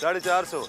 450।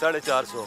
450।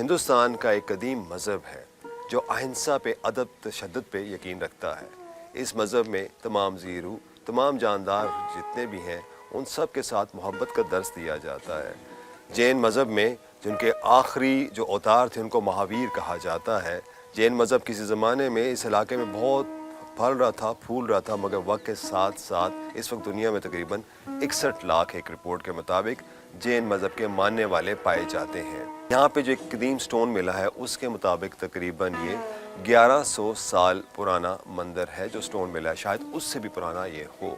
ہندوستان کا ایک قدیم مذہب ہے جو اہنسا پہ ادب تشدد پہ یقین رکھتا ہے. اس مذہب میں تمام زیرو تمام جاندار جتنے بھی ہیں ان سب کے ساتھ محبت کا درس دیا جاتا ہے. جین مذہب میں جن کے آخری جو اوتار تھے ان کو مہاویر کہا جاتا ہے. جین مذہب کسی زمانے میں اس علاقے میں بہت پھل رہا تھا پھول رہا تھا، مگر وقت کے ساتھ ساتھ اس وقت دنیا میں تقریباً 61 لاکھ ایک رپورٹ کے مطابق جین مذہب کے ماننے والے پائے جاتے ہیں. یہاں پہ جو ایک قدیم سٹون ملا ہے اس کے مطابق تقریباً یہ 1100 سال پرانا مندر ہے جو سٹون ملا ہے، شاید اس سے بھی پرانا یہ ہو.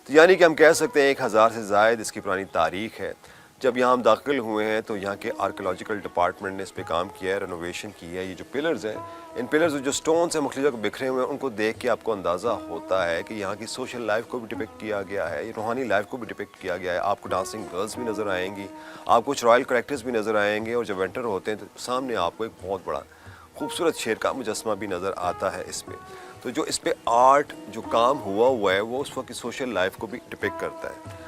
تو یعنی کہ ہم کہہ سکتے ہیں 1000 سے زائد اس کی پرانی تاریخ ہے. جب یہاں ہم داخل ہوئے ہیں تو یہاں کے آرکیولوجیکل ڈپارٹمنٹ نے اس پہ کام کیا ہے، رینوویشن کی ہے. یہ جو پلرز ہیں، ان پلرز جو سٹون سے مختلف جگہ بکھرے ہوئے ہیں ان کو دیکھ کے آپ کو اندازہ ہوتا ہے کہ یہاں کی سوشل لائف کو بھی ڈپکٹ کیا گیا ہے، روحانی لائف کو بھی ڈپکٹ کیا گیا ہے. آپ کو ڈانسنگ گرلز بھی نظر آئیں گی، آپ کچھ رائل کریکٹرز بھی نظر آئیں گے، اور جب انٹر ہوتے ہیں تو سامنے آپ کو ایک بہت بڑا خوبصورت شیر کا مجسمہ بھی نظر آتا ہے اس میں. تو جو اس پہ آرٹ جو کام ہوا ہے وہ اس وقت کی سوشل لائف کو بھی ڈپکٹ کرتا ہے.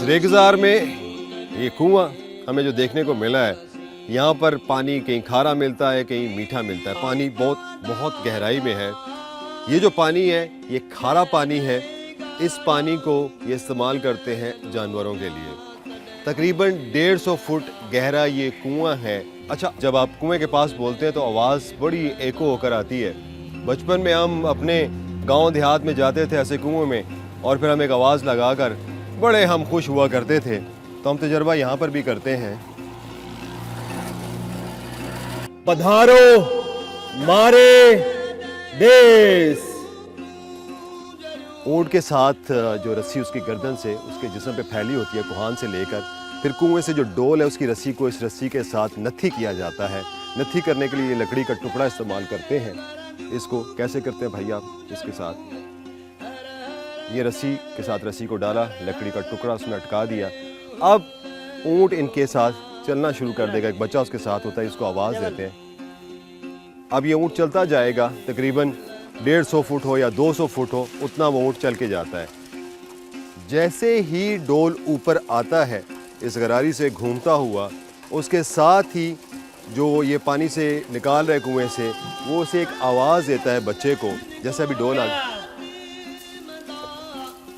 ریگزار میں یہ کنواں ہمیں جو دیکھنے کو ملا ہے، یہاں پر پانی کہیں کھارا ملتا ہے کہیں میٹھا ملتا ہے. پانی بہت گہرائی میں ہے. یہ جو پانی ہے یہ کھارا پانی ہے. اس پانی کو یہ استعمال کرتے ہیں جانوروں کے لیے. تقریباً 150 فٹ گہرا یہ کنواں ہے. اچھا، جب آپ کنویں کے پاس بولتے ہیں تو آواز بڑی ایکو ہو کر آتی ہے. بچپن میں ہم اپنے گاؤں دیہات میں جاتے تھے ایسے کنویں میں، اور پھر ہم ایک آواز لگا کر بڑے ہم خوش ہوا کرتے تھے. تو ہم تجربہ یہاں پر بھی کرتے ہیں. پدھارو مارے دیس. اونٹ کے ساتھ جو رسی اس کی گردن سے اس کے جسم پہ پھیلی ہوتی ہے کوہان سے لے کر، پھر کنویں سے جو ڈول ہے اس کی رسی کو اس رسی کے ساتھ نتھی کیا جاتا ہے. نتھی کرنے کے لیے یہ لکڑی کا ٹکڑا استعمال کرتے ہیں. اس کو کیسے کرتے ہیں بھائی آپ؟ اس کے ساتھ یہ رسی کے ساتھ رسی کو ڈالا، لکڑی کا ٹکڑا اس میں اٹکا دیا. اب اونٹ ان کے ساتھ چلنا شروع کر دے گا. ایک بچہ اس کے ساتھ ہوتا ہے، اس کو آواز دیتے ہیں. اب یہ اونٹ چلتا جائے گا، تقریباً 150 فٹ ہو یا 200 فٹ ہو اتنا وہ اونٹ چل کے جاتا ہے. جیسے ہی ڈول اوپر آتا ہے اس غراری سے گھومتا ہوا، اس کے ساتھ ہی جو یہ پانی سے نکال رہے کنویں سے وہ اسے ایک آواز دیتا ہے بچے کو. جیسے ابھی ڈول آ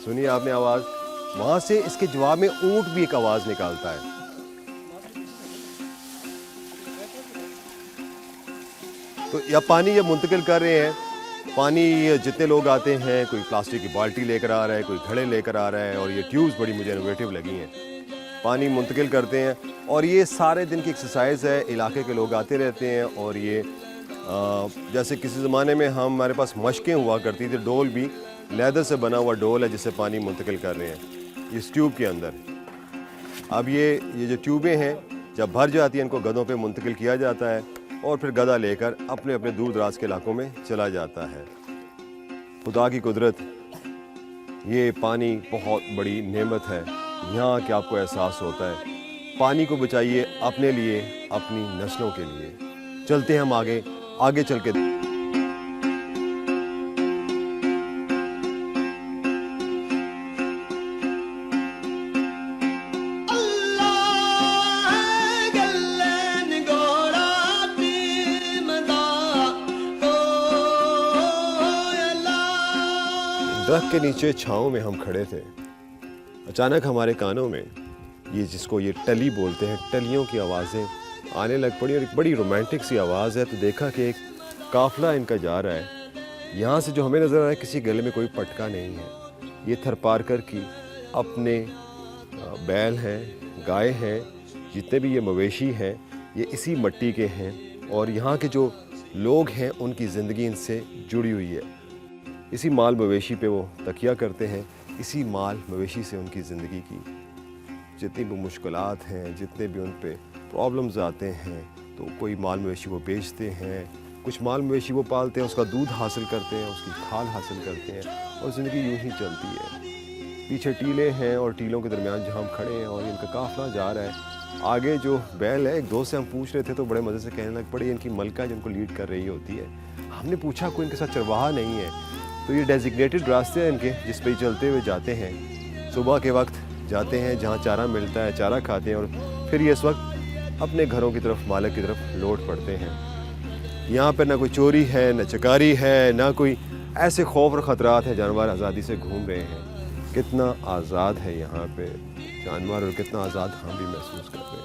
سنیے آپ نے آواز، وہاں سے اس کے جواب میں اونٹ بھی ایک آواز نکالتا ہے. تو یہ پانی جب منتقل کر رہے ہیں، پانی جتنے لوگ آتے ہیں، کوئی پلاسٹک کی بالٹی لے کر آ رہا ہے، کوئی گھڑے لے کر آ رہا ہے، اور یہ ٹیوبز بڑی مجھے انوویٹو لگی ہیں. پانی منتقل کرتے ہیں اور یہ سارے دن کی ایکسرسائز ہے. علاقے کے لوگ آتے رہتے ہیں اور یہ جیسے کسی زمانے میں ہمارے پاس مشقیں ہوا کرتی تھی، ڈول بھی لیدر سے بنا ہوا ڈول ہے جس سے پانی منتقل کر رہے ہیں اس ٹیوب کے اندر. اب یہ جو ٹیوبیں ہیں جب بھر جاتی ہیں ان کو گدھوں پہ منتقل کیا جاتا ہے اور پھر گدھا لے کر اپنے اپنے دور دراز کے علاقوں میں چلا جاتا ہے. خدا کی قدرت، یہ پانی بہت بڑی نعمت ہے. یہاں کہ آپ کو احساس ہوتا ہے پانی کو بچائیے اپنے لیے، اپنی نسلوں کے لیے. چلتے ہیں ہم آگے چل کے. درخت کے نیچے چھاؤں میں ہم کھڑے تھے. اچانک ہمارے کانوں میں یہ جس کو یہ ٹلی بولتے ہیں، ٹلیوں کی آوازیں آنے لگ پڑی، اور ایک بڑی رومانٹک سی آواز ہے. تو دیکھا کہ ایک قافلہ ان کا جا رہا ہے. یہاں سے جو ہمیں نظر آ رہا ہے کسی گلے میں کوئی پٹکا نہیں ہے. یہ تھرپارکر کی اپنے بیل ہیں، گائے ہیں. جتنے بھی یہ مویشی ہیں یہ اسی مٹی کے ہیں اور یہاں کے جو لوگ ہیں ان کی زندگی ان سے جڑی ہوئی ہے. اسی مال مویشی پہ وہ تکیہ کرتے ہیں, اسی مال مویشی سے ان کی زندگی کی جتنی بھی مشکلات ہیں, جتنے بھی ان پہ پرابلمز آتے ہیں, تو کوئی مال مویشی وہ بیچتے ہیں, کچھ مال مویشی وہ پالتے ہیں, اس کا دودھ حاصل کرتے ہیں, اس کی کھال حاصل کرتے ہیں اور زندگی یوں ہی چلتی ہے. پیچھے ٹیلے ہیں اور ٹیلوں کے درمیان جہاں ہم کھڑے ہیں اور ان کا قافلہ جا رہا ہے. آگے جو بیل ہے, ایک دوست سے ہم پوچھ رہے تھے تو بڑے مزے سے کہنے لگ پڑے ان کی ملکہ جن کو لیڈ کر رہی ہوتی ہے. ہم نے پوچھا کوئی ان کے ساتھ چرواہا نہیں ہے, تو یہ ڈیزگنیٹڈ راستے ہیں ان کے جس پہ چلتے ہوئے جاتے ہیں. صبح کے وقت جاتے ہیں جہاں چارہ ملتا ہے, چارہ کھاتے ہیں اور پھر یہ اس وقت اپنے گھروں کی طرف, مالک کی طرف لوٹ پڑتے ہیں. یہاں پہ نہ کوئی چوری ہے, نہ چکاری ہے, نہ کوئی ایسے خوف اور خطرات ہیں. جانور آزادی سے گھوم رہے ہیں. کتنا آزاد ہے یہاں پہ جانور اور کتنا آزاد ہم بھی محسوس کر رہے ہیں.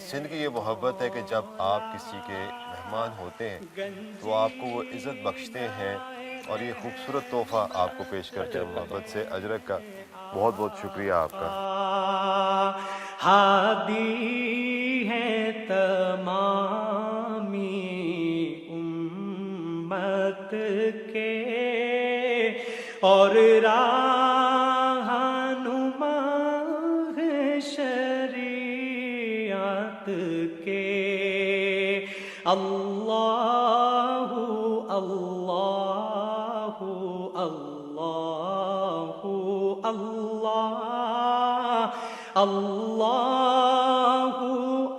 سندھ کی یہ محبت ہے کہ جب آپ کسی کے مہمان ہوتے ہیں تو آپ کو وہ عزت بخشتے ہیں اور یہ خوبصورت تحفہ آپ کو پیش کرتے ہیں محبت سے. اجرک کا بہت بہت شکریہ آپ کا. ہادی ہے تمامی امت کے اور رہنما ہے شریعت کے. اللہ اللہ اللہ اللہ اللہ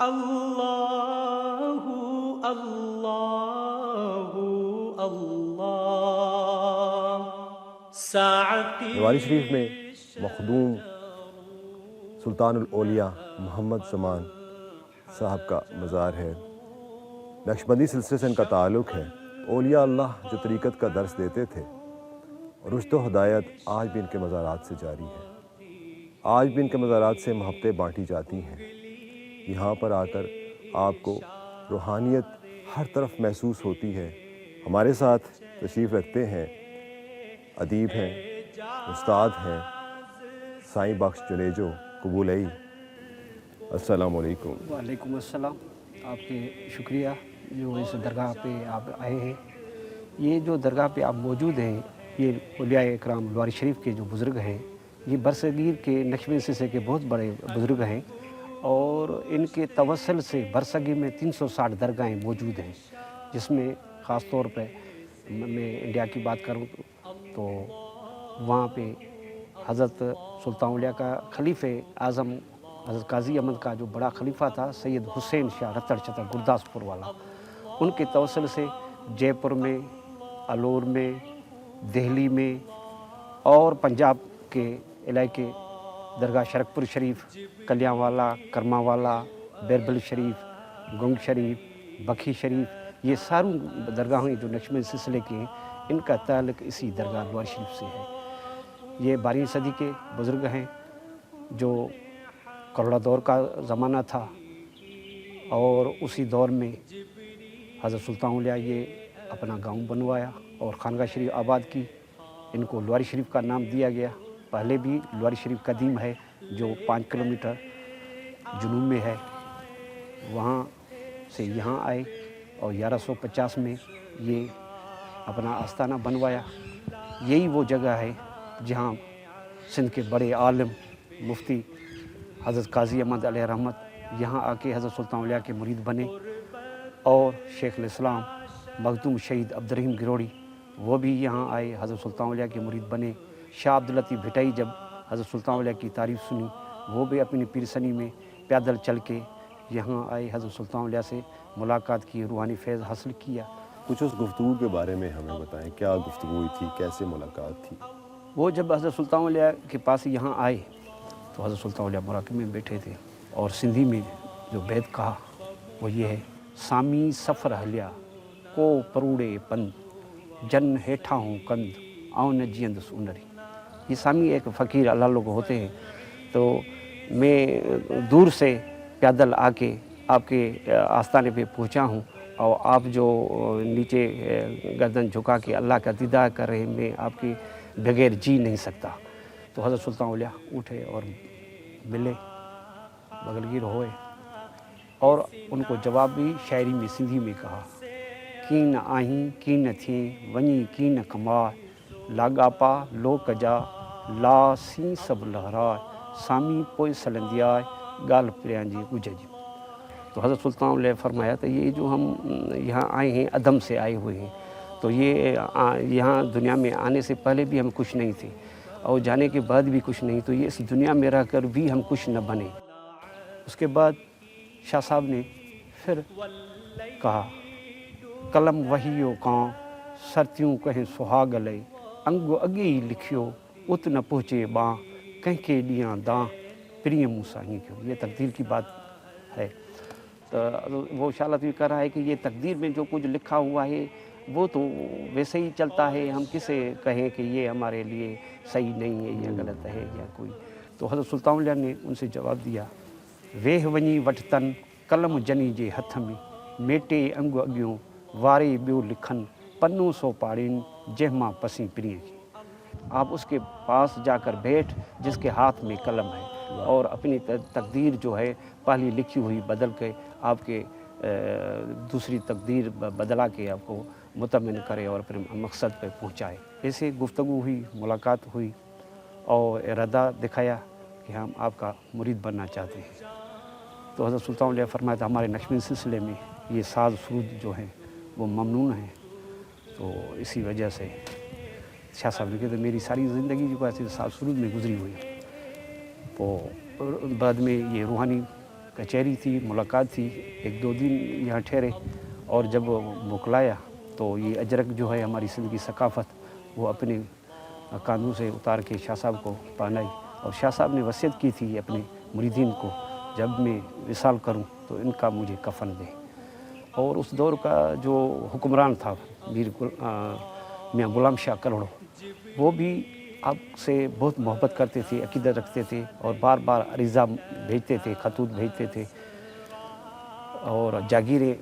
اللہ اللہ اللہ. ساعتی نواری شریف میں مخدوم سلطان الاولیاء محمد زمان صاحب کا مزار ہے. نقشبندی سلسلے سے ان کا تعلق ہے. اولیاء اللہ جو طریقت کا درس دیتے تھے, رشد و ہدایت آج بھی ان کے مزارات سے جاری ہے. آج بھی ان کے مزارات سے محبتیں بانٹی جاتی ہیں. یہاں پر آ کر آپ کو روحانیت ہر طرف محسوس ہوتی ہے. ہمارے ساتھ تشریف رکھتے ہیں, ادیب ہیں, استاد ہیں, سائیں بخش جنیجو قبولئی. السلام علیکم. وعلیکم السلام. آپ کے شکریہ جو اس درگاہ پہ آپ آئے ہیں. یہ جو درگاہ پہ آپ موجود ہیں یہ اولیاء اکرام لواری شریف کے جو بزرگ ہیں, یہ برصغیر کے نقشبندی سلسلے کے بہت بڑے بزرگ ہیں اور ان کے توسل سے برصغیر میں 360 درگاہیں موجود ہیں, جس میں خاص طور پہ میں انڈیا کی بات کروں تو وہاں پہ حضرت سلطان اولیاء کا خلیفہ اعظم حضرت قاضی احمد کا جو بڑا خلیفہ تھا سید حسین شاہ رتڑ چتر گرداسپور والا, ان کے توسل سے جے پور میں, الور میں, دہلی میں اور پنجاب کے علاقے درگاہ شرکپور شریف, کلیاں والا, کرما والا, بیربل شریف, گنگ شریف, بکھی شریف, یہ ساروں درگاہیں جو نقشبندی سلسلے کے ہیں ان کا تعلق اسی درگاہ لواری شریف سے ہے. یہ 12ویں صدی کے بزرگ ہیں جو کروڑا دور کا زمانہ تھا اور اسی دور میں حضرت سلطان اولیاء یہ اپنا گاؤں بنوایا اور خانقاہ شریف آباد کی. ان کو لواری شریف کا نام دیا گیا. پہلے بھی لواری شریف قدیم ہے جو 5 کلومیٹر جنوب میں ہے. وہاں سے یہاں آئے اور 1150 میں یہ اپنا آستانہ بنوایا. یہی وہ جگہ ہے جہاں سندھ کے بڑے عالم مفتی حضرت قاضی احمد علیہ رحمت یہاں آ کے حضرت سلطان اولیاء کے مرید بنے. اور شیخ الاسلام مخدوم شہید عبدالرحیم گروڑی وہ بھی یہاں آئے, حضرت سلطان اولیاء کے مرید بنے. شاہ عبداللطیف بھٹائی جب حضرت سلطان اولیاء کی تعریف سنی وہ بھی اپنی پیرسنی میں پیدل چل کے یہاں آئے, حضرت سلطان اولیاء سے ملاقات کی, روحانی فیض حاصل کیا. کچھ اس گفتگو کے بارے میں ہمیں بتائیں, کیا گفتگو ہوئی تھی, کیسے ملاقات تھی؟ وہ جب حضرت سلطان اولیاء کے پاس یہاں آئے تو حضرت سلطان اولیاء مراقب میں بیٹھے تھے اور سندھی میں جو بیت کہا وہ یہ ہے, سامی سفر ہلیا کو پروڑے پند جن ہیٹھا ہوں کند آؤں نہ جیندس انری. یہ سامی ایک فقیر اللہ لوگ ہوتے ہیں. تو میں دور سے پیدل آ کے آپ کے آستانے پہ پہنچا ہوں اور آپ جو نیچے گردن جھکا کے اللہ کا دیدار کر رہے ہیں, میں آپ کے بغیر جی نہیں سکتا. تو حضرت سلطان اولیاء اٹھے اور ملے, بغلگیر ہوئے اور ان کو جواب بھی شاعری میں سندھی میں کہا, کین آہیں کین تھیں ونی کین کمائے لاگاپا لو کجا لا سی سب لہرائے سامی پوئے سلندیائے گال پریاں جی گجے جی. تو حضرت سلطان اولیاء فرمایا تو یہ جو ہم یہاں آئے ہیں عدم سے آئے ہوئے ہیں, تو یہ یہاں دنیا میں آنے سے پہلے بھی ہم کچھ نہیں تھے اور جانے کے بعد بھی کچھ نہیں, تو یہ اس دنیا میں رہ کر بھی ہم کچھ نہ بنے. اس کے بعد شاہ صاحب نے پھر کہا, قلم وحیو کاں سرتیوں کہیں سہاگ لے انگو اگے ہی لکھیو ات نہ پہنچے باں کہیں کے ڈیاں داں پریم موسیٰ ہی کیوں. یہ تقدیر کی بات ہے. تو وہ شاہ لطیف کہہ رہا ہے کہ یہ تقدیر میں جو کچھ لکھا ہوا ہے وہ تو ویسے ہی چلتا ہے, ہم کسے کہیں کہ یہ ہمارے لیے صحیح نہیں ہے یا غلط ہے یا کوئی. تو حضرت سلطان اولیاء نے ان سے جواب دیا, ویہ ونی وٹ تن قلم جنی جے ہتھ میں میٹے انگ اگیوں وارے بیو لکھن پنوں سو پاڑین جہماں پسیں پریں کی. آپ اس کے پاس جا کر بیٹھ جس کے ہاتھ میں قلم ہے اور اپنی تقدیر جو ہے پہلی لکھی ہوئی بدل کے آپ کے دوسری تقدیر بدلا کے آپ کو مطمئن کرے اور اپنے مقصد پہ پہنچائے. ایسے گفتگو ہوئی, ملاقات ہوئی اور ارادہ دکھایا کہ ہم آپ کا مرید بننا چاہتے ہیں. تو حضرت سلطان اولیاء فرمایا تھا ہمارے نقشبند سلسلے میں یہ ساز سرود جو ہیں وہ ممنون ہیں. تو اسی وجہ سے شاہ صاحب نے کہا تو میری ساری زندگی جو ہے ساز سرود میں گزری ہوئی. تو بعد میں یہ روحانی کچہری تھی, ملاقات تھی, 1-2 دن یہاں ٹھہرے اور جب موکلایا تو یہ اجرک جو ہے ہماری سندھ کی ثقافت وہ اپنے کاندھوں سے اتار کے شاہ صاحب کو پہنائی. اور شاہ صاحب نے وصیت کی تھی اپنے مریدین کو, جب میں وصال کروں تو ان کا مجھے کفن دیں. اور اس دور کا جو حکمران تھا میاں غلام شاہ کروڑو, وہ بھی آپ سے بہت محبت کرتے تھے, عقیدت رکھتے تھے اور بار بار عریضہ بھیجتے تھے, خطوط بھیجتے تھے اور جاگیریں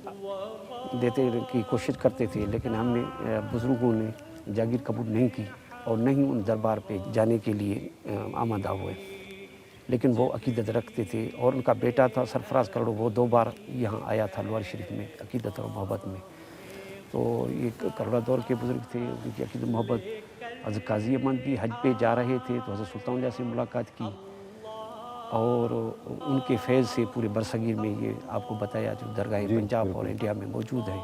دیتے کی کوشش کرتے تھے. لیکن ہم نے بزرگوں نے جاگیر قبول نہیں کی اور نہ ہی ان دربار پہ جانے کے لیے آمادہ ہوئے. لیکن وہ عقیدت رکھتے تھے اور ان کا بیٹا تھا سرفراز کروڑو, وہ 2 بار یہاں آیا تھا لواری شریف میں عقیدت اور محبت میں. تو یہ کروڑا دور کے بزرگ تھے, ان کی عقیدت محبت. حضرت قاضی احمد بھی حج پہ جا رہے تھے تو حضرت سلطان اولیاء سے ملاقات کی اور ان کے فیض سے پورے برصغیر میں یہ آپ کو بتایا جو درگاہ پنجاب اور انڈیا میں موجود ہے.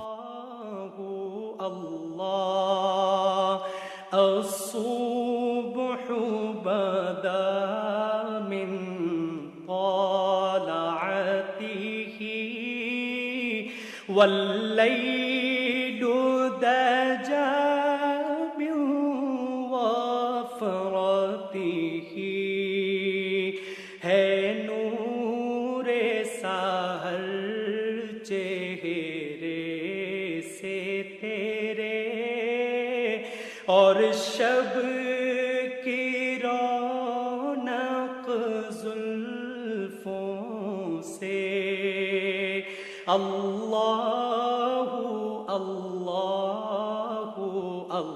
الصبح بدا من طلعته والليل دجا من وفرته ہے نور سحر چہرے سے تیرے اور شب کی رونق زلفوں سے. اللہ اللہ اللہ